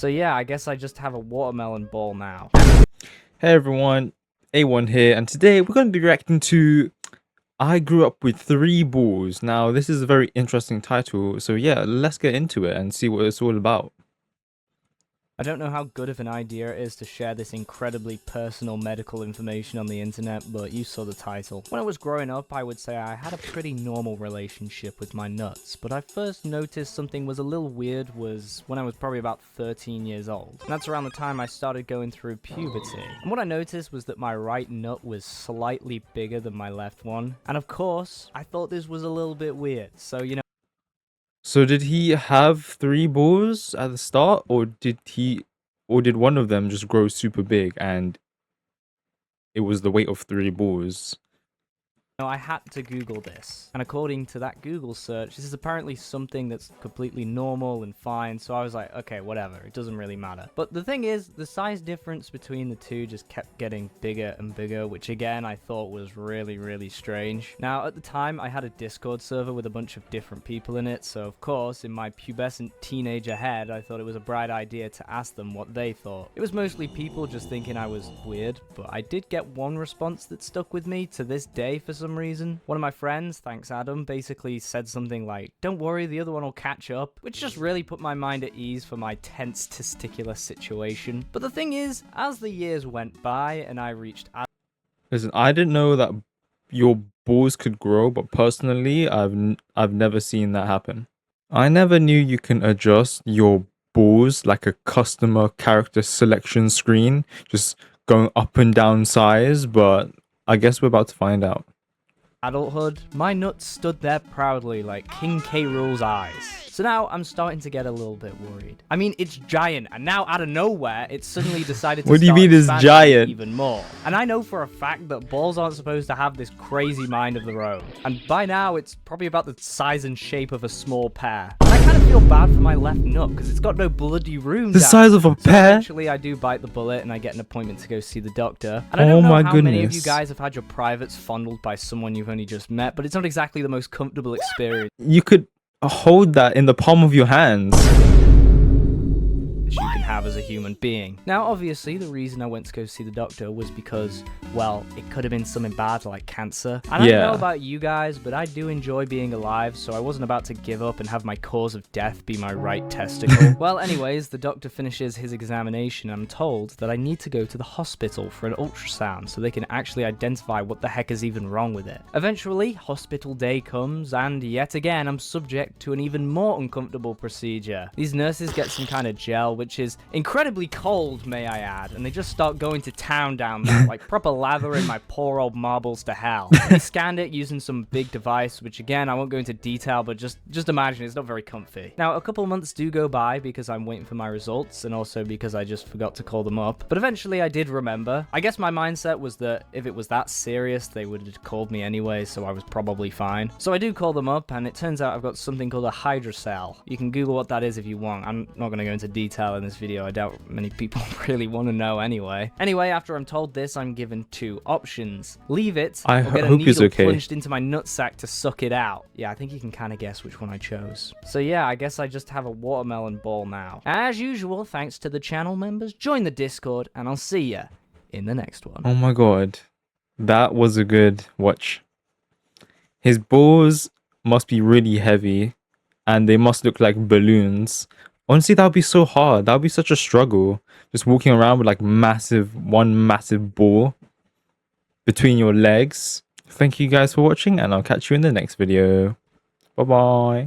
So yeah, I guess I just have a watermelon ball now. Hey everyone, A1 here, and today we're going to be reacting to I Grew Up with Three Balls. Now, this is a very interesting title, so yeah, let's get into it and see what it's all about. I don't know how good of an idea it is to share this incredibly personal medical information on the internet, but you saw the title. When I was growing up, I would say I had a pretty normal relationship with my nuts, but I first noticed something was a little weird was when I was probably about 13 years old. And that's around the time I started going through puberty. And what I noticed was that my right nut was slightly bigger than my left one. And of course, I thought this was a little bit weird, so So did he have three balls at the start, or did one of them just grow super big and it was the weight of three balls? Now, I had to Google this, and according to that Google search, this is apparently something that's completely normal and fine, so I was like, okay, whatever, it doesn't really matter. But the thing is, the size difference between the two just kept getting bigger and bigger, which again, I thought was really, really strange. Now, at the time, I had a Discord server with a bunch of different people in it, so of course, in my pubescent teenager head, I thought it was a bright idea to ask them what they thought. It was mostly people just thinking I was weird, but I did get one response that stuck with me to this day for some reason. One of my friends, thanks Adam, basically said something like, "Don't worry, the other one will catch up," which just really put my mind at ease for my tense testicular situation. But the thing is, as the years went by and I reached Listen, I didn't know that your balls could grow, but personally, I've never seen that happen. I never knew you can adjust your balls like a customer character selection screen, just going up and down size, but I guess we're about to find out. adulthood, my nuts stood there proudly like King K. Rool's eyes. So now I'm starting to get a little bit worried. I mean, it's giant, and now out of nowhere, it suddenly decided to What do you start mean it's expanding giant? even more. And I know for a fact that balls aren't supposed to have this crazy mind of their own. And by now, it's probably about the size and shape of a small pear. And I kind of feel bad for my left nut, because it's got no bloody room The down size of a there. So pear? eventually, I do bite the bullet, and I get an appointment to go see the doctor. And I don't know Oh my how many of you goodness. guys have had your privates fondled by someone you've only just met, but it's not exactly the most comfortable experience You could hold that in the palm of your hands. you can have as a human being. Now, obviously, the reason I went to go see the doctor was because, well, it could have been something bad like cancer. And I don't know about you guys, but I do enjoy being alive, so I wasn't about to give up and have my cause of death be my right testicle. Well, anyways, the doctor finishes his examination, and I'm told that I need to go to the hospital for an ultrasound so they can actually identify what the heck is even wrong with it. Eventually, hospital day comes, and yet again, I'm subject to an even more uncomfortable procedure. These nurses get some kind of gel, which is incredibly cold, may I add, and they just start going to town down there, like proper lathering my poor old marbles to hell. They scanned it using some big device, which again, I won't go into detail, but just imagine it's not very comfy. Now, a couple months do go by because I'm waiting for my results, and also because I just forgot to call them up, but eventually I did remember. I guess my mindset was that if it was that serious, they would have called me anyway, so I was probably fine. So I do call them up, and it turns out I've got something called a hydrocele. You can Google what that is if you want. I'm not going to go into detail in this video. I doubt many people really want to know anyway. Anyway, after I'm told this, I'm given two options. Leave it, I or get a hope he's needle okay. plunged into my nutsack to suck it out. Yeah, I think you can kind of guess which one I chose. So yeah, I guess I just have a watermelon ball now. As usual, thanks to the channel members, join the Discord, and I'll see ya in the next one. Oh my god. That was a good watch. His balls must be really heavy and they must look like balloons. Honestly, that would be so hard. That would be such a struggle. Just walking around with like one massive ball between your legs. Thank you guys for watching, and I'll catch you in the next video. Bye bye.